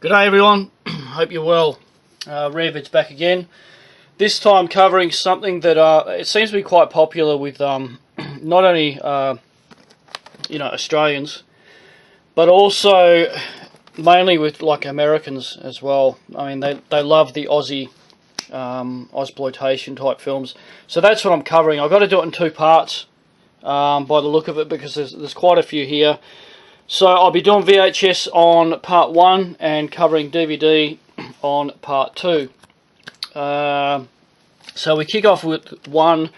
G'day everyone, hope you're well. Revid's back again. This time covering something that it seems to be quite popular with not only Australians, but also mainly with like Americans as well. I mean they love the Aussie ozploitation type films. So that's what I'm covering. I've got to do it in two parts by the look of it, because there's quite a few here. So I'll be doing VHS on part 1 and covering DVD on part 2. So we kick off with one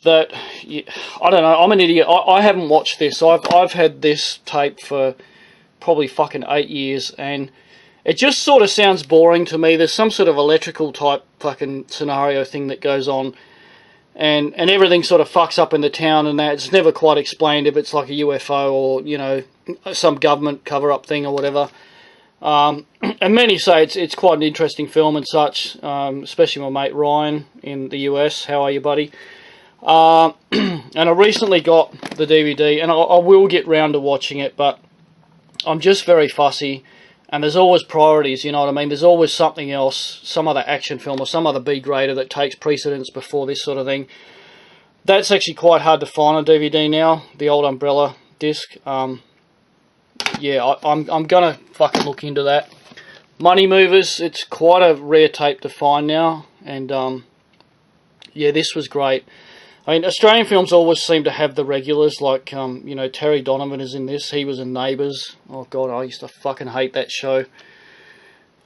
that, I don't know, I'm an idiot. I haven't watched this. I've had this tape for probably fucking 8 years, and it just sort of sounds boring to me. There's some sort of electrical type fucking scenario thing that goes on, and everything sort of fucks up in the town, and that it's never quite explained if it's like a UFO or, some government cover-up thing or whatever. And many say it's quite an interesting film and such, especially my mate Ryan in the US. How are you, buddy? And I recently got the DVD, and I will get round to watching it, but I'm just very fussy, and there's always priorities, you know what I mean? There's always something else, some other action film or some other B-grader that takes precedence before this sort of thing. That's actually quite hard to find on DVD now, the old Umbrella disc. Yeah, I'm gonna fucking look into that. Money Movers, it's quite a rare tape to find now, and yeah, this was great. I mean, Australian films always seem to have the regulars, like Terry Donovan is in this. He was in Neighbours. Oh god, I used to fucking hate that show.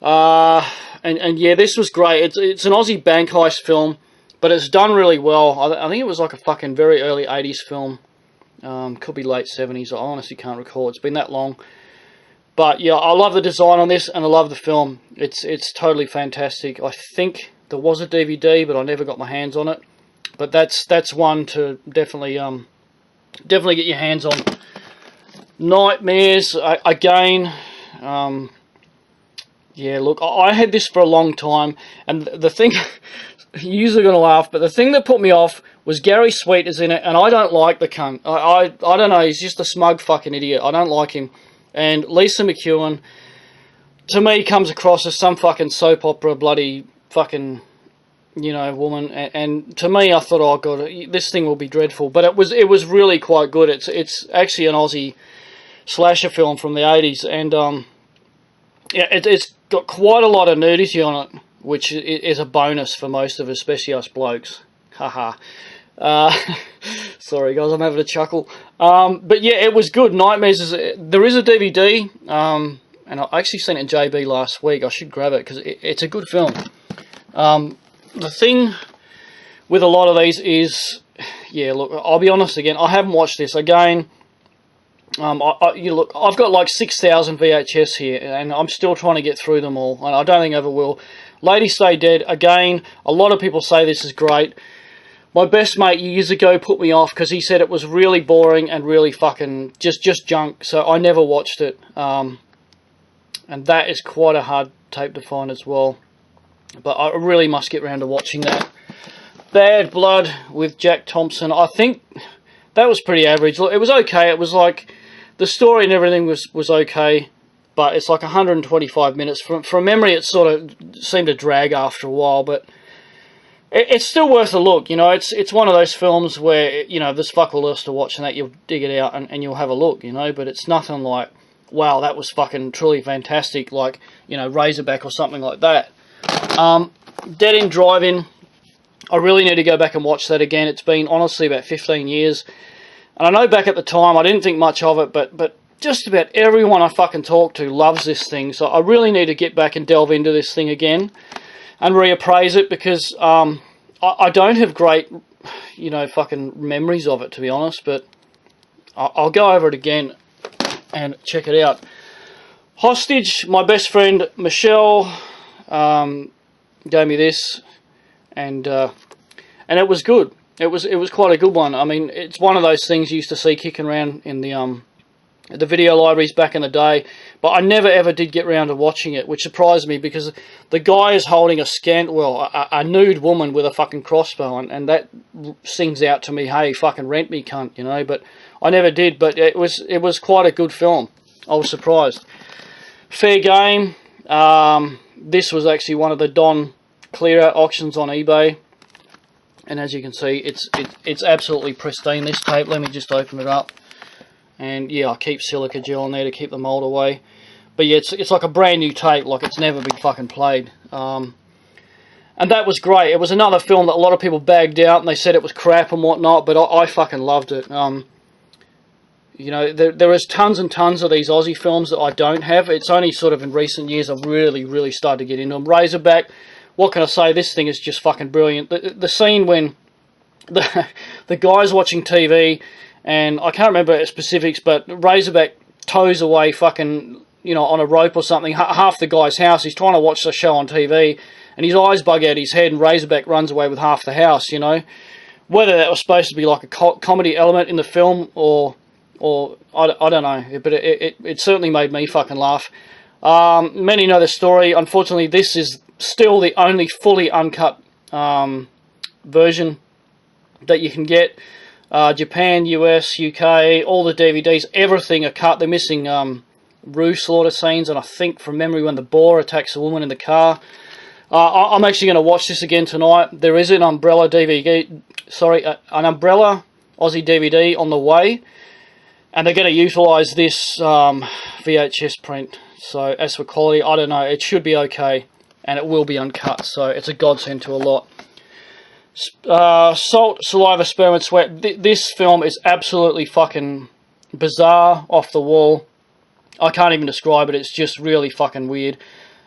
And yeah, this was great. It's an Aussie bank heist film, but it's done really well. I think it was like a fucking very early 80s film. Could be late 70s. I honestly can't recall. It's been that long. But yeah, I love the design on this, and I love the film. It's totally fantastic. I think there was a DVD, but I never got my hands on it. But that's one to definitely get your hands on. Nightmares again. Yeah, look, I had this for a long time, and the thing, you're going to laugh, but the thing that put me off was Gary Sweet is in it, and I don't like the cunt. I don't know, he's just a smug fucking idiot. I don't like him. And Lisa McEwen, to me, comes across as some fucking soap opera bloody fucking, woman. And to me, I thought, oh god, this thing will be dreadful. But it was really quite good. It's actually an Aussie slasher film from the 80s, and yeah, it's got quite a lot of nudity on it, which is a bonus for most of us, especially us blokes. Haha. Sorry guys, I'm having a chuckle. But yeah, it was good. Nightmares there is a DVD, and I actually sent it in JB last week. I should grab it because it's a good film. The thing with a lot of these is, yeah, look, I'll be honest again, I haven't watched this again. Look, I've got like 6,000 VHS here, and I'm still trying to get through them all, and I don't think I ever will. Lady Stay Dead, again, a lot of people say this is great. My best mate years ago put me off because he said it was really boring and really fucking just junk, so I never watched it. And that is quite a hard tape to find as well. But I really must get round to watching that. Bad Blood with Jack Thompson. I think that was pretty average. Look, it was okay. It was like, the story and everything was okay, but it's like 125 minutes. From memory, it sort of seemed to drag after a while, but it's still worth a look. It's one of those films where, there's fuck all else to watch, and that you'll dig it out and you'll have a look, but it's nothing like, wow, that was fucking truly fantastic, like, Razorback or something like that. Dead End Drive-In, I really need to go back and watch that again. It's been, honestly, about 15 years. And I know back at the time, I didn't think much of it, but just about everyone I fucking talk to loves this thing. So I really need to get back and delve into this thing again and reappraise it, because I don't have great, fucking memories of it, to be honest. But I'll go over it again and check it out. Hostage, my best friend Michelle gave me this, and it was good. It was quite a good one. I mean, it's one of those things you used to see kicking around in the video libraries back in the day, but I never ever did get round to watching it, which surprised me, because the guy is holding a nude woman with a fucking crossbow, and that sings out to me, hey, fucking rent me, cunt, but I never did. But it was quite a good film. I was surprised. Fair Game, This was actually one of the Don clear-out auctions on eBay. And as you can see, it's absolutely pristine, this tape. Let me just open it up. And yeah, I keep silica gel in there to keep the mold away. But yeah, it's like a brand new tape, like it's never been fucking played. And that was great. It was another film that a lot of people bagged out, and they said it was crap and whatnot, but I fucking loved it. You know, there is tons and tons of these Aussie films that I don't have. It's only sort of in recent years I've really started to get into them. Razorback, what can I say? This thing is just fucking brilliant. The scene when the guy's watching TV, and I can't remember the specifics, but Razorback tows away fucking, you know, on a rope or something, half the guy's house. He's trying to watch the show on TV, and his eyes bug out his head, and Razorback runs away with half the house, you know. Whether that was supposed to be like a comedy element in the film, or I don't know, but it certainly made me fucking laugh. Many know the story. Unfortunately, this is still the only fully uncut version that you can get. Japan, US, UK, all the DVDs, everything are cut. They're missing Rue slaughter scenes, and I think from memory when the boar attacks a woman in the car. I'm actually going to watch this again tonight. There is an Umbrella DVD, an Umbrella Aussie DVD on the way, and they're going to utilise this VHS print. So as for quality, I don't know. It should be okay, and it will be uncut. So it's a godsend to a lot. Salt, Saliva, Sperm and Sweat. This film is absolutely fucking bizarre, off the wall. I can't even describe it. It's just really fucking weird.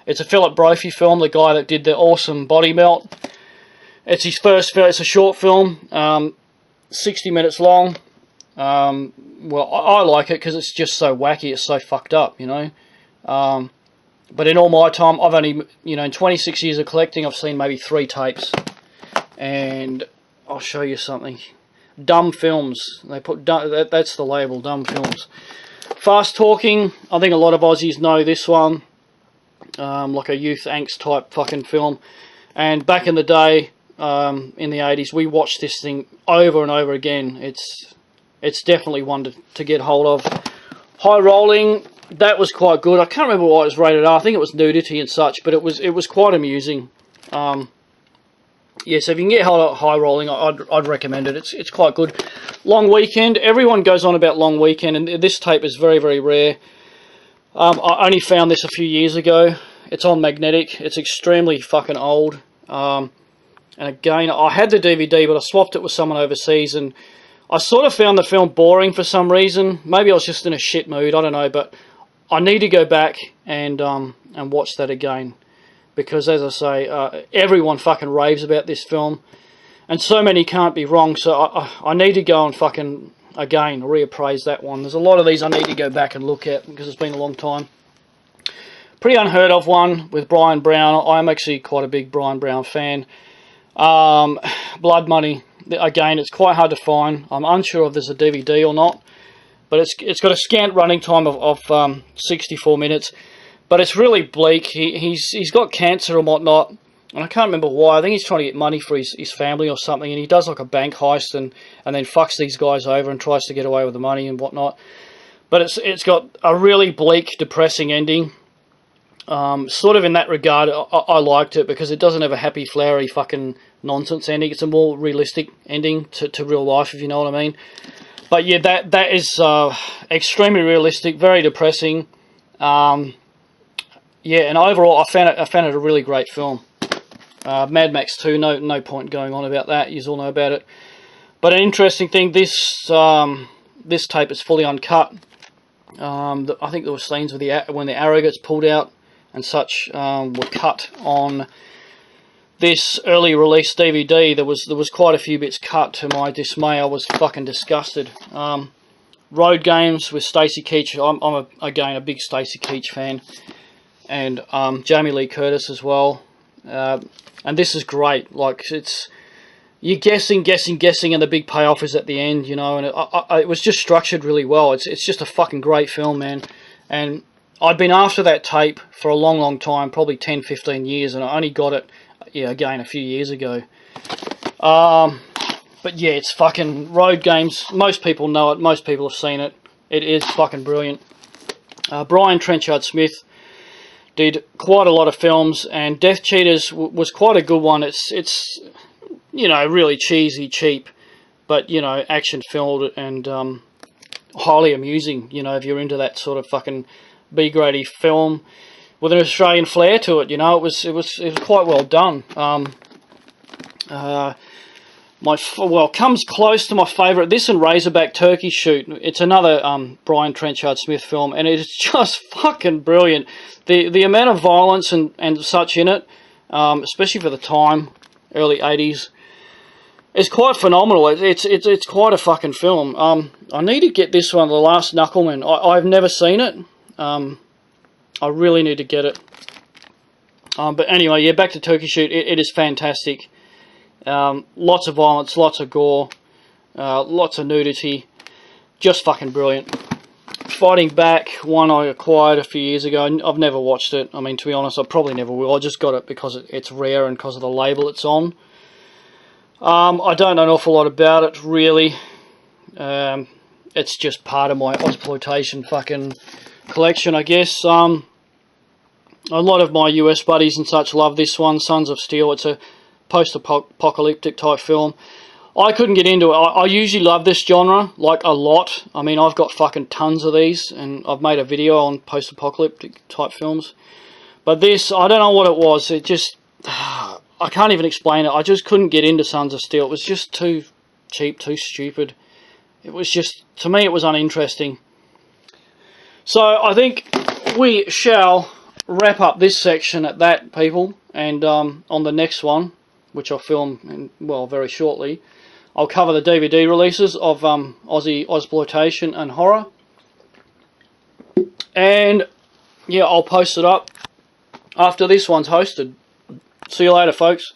It's a Philip Brophy film, the guy that did the awesome Body Melt. It's his first film. It's a short film, 60 minutes long. Well, I like it because it's just so wacky. It's so fucked up, you know. But in all my time, I've only, you know, in 26 years of collecting, I've seen maybe 3 tapes. And I'll show you something. Dumb Films. They put that's the label, Dumb Films. Fast Talking. I think a lot of Aussies know this one. Like a youth angst type fucking film. And back in the day, in the 80s, we watched this thing over and over again. It's definitely one to get hold of. High Rolling. That was quite good. I can't remember why it was rated R. I think it was nudity and such, but it was quite amusing. Yeah, so if you can get hold of High Rolling, I'd recommend it. It's quite good. Long Weekend. Everyone goes on about Long Weekend, and this tape is very rare. I only found this a few years ago. It's on magnetic. It's extremely fucking old. And again, I had the DVD, but I swapped it with someone overseas, and I sort of found the film boring for some reason. Maybe I was just in a shit mood. I don't know, but I need to go back and watch that again. Because, as I say, everyone fucking raves about this film. And so many can't be wrong, so I need to go and fucking, again, reappraise that one. There's a lot of these I need to go back and look at, because it's been a long time. Pretty unheard of one with Brian Brown. I'm actually quite a big Brian Brown fan. Blood Money. Again, it's quite hard to find. I'm unsure if there's a DVD or not. But it's got a scant running time of 64 minutes. But it's really bleak. He's got cancer and whatnot, and I can't remember why. I think he's trying to get money for his family or something, and he does like a bank heist and then fucks these guys over and tries to get away with the money and whatnot. But it's got a really bleak, depressing ending. Sort of in that regard, I liked it because it doesn't have a happy, flowery fucking nonsense ending. It's a more realistic ending to real life, if you know what I mean. But yeah, that is extremely realistic, very depressing. Yeah, and overall, I found it a really great film. Mad Max 2, no point going on about that. You all know about it. But an interesting thing, this tape is fully uncut. I think there were scenes with when the arrow gets pulled out and such were cut on this early release DVD. There was quite a few bits cut. To my dismay, I was fucking disgusted. Road Games with Stacey Keach. I'm again a big Stacey Keach fan. And Jamie Lee Curtis as well, and this is great. Like you're guessing, and the big payoff is at the end, you know. And it was just structured really well. It's just a fucking great film, man. And I'd been after that tape for a long time, probably 10-15 years, and I only got it, yeah, again a few years ago. But yeah, it's fucking Road Games. Most people know it. Most people have seen it. It is fucking brilliant. Brian Trenchard Smith. did quite a lot of films, and Death Cheaters was quite a good one. It's you know, really cheesy, cheap, but, you know, action-filled and highly amusing, you know, if you're into that sort of fucking B-grade film with an Australian flair to it, you know. It was quite well done. Well, comes close to my favourite. This and Razorback Turkey Shoot. It's another Brian Trenchard Smith film, and it's just fucking brilliant. The amount of violence and such in it, especially for the time, early 80s, is quite phenomenal. It's quite a fucking film. I need to get this one, The Last Knuckleman. I've never seen it. I really need to get it. But anyway, yeah, back to Turkey Shoot. It is fantastic. Lots of violence, lots of gore, lots of nudity. Just fucking brilliant. Fighting Back, one I acquired a few years ago. I've never watched it. I mean, to be honest, I probably never will. I just got it because it's rare and because of the label it's on. I don't know an awful lot about it, really. It's just part of my ozploitation fucking collection, I guess. A lot of my US buddies and such love this one, Sons of Steel. It's a post-apocalyptic type film. I couldn't get into it. I usually love this genre, like, a lot. I mean, I've got fucking tons of these, and I've made a video on post-apocalyptic type films. But this, I don't know what it was. It just, I can't even explain it. I just couldn't get into Sons of Steel. It was just too cheap, too stupid. It was just, to me, it was uninteresting. So, I think we shall wrap up this section at that, people. And on the next one, which I'll film, very shortly, I'll cover the DVD releases of Aussie Ozploitation and Horror. And, yeah, I'll post it up after this one's hosted. See you later, folks.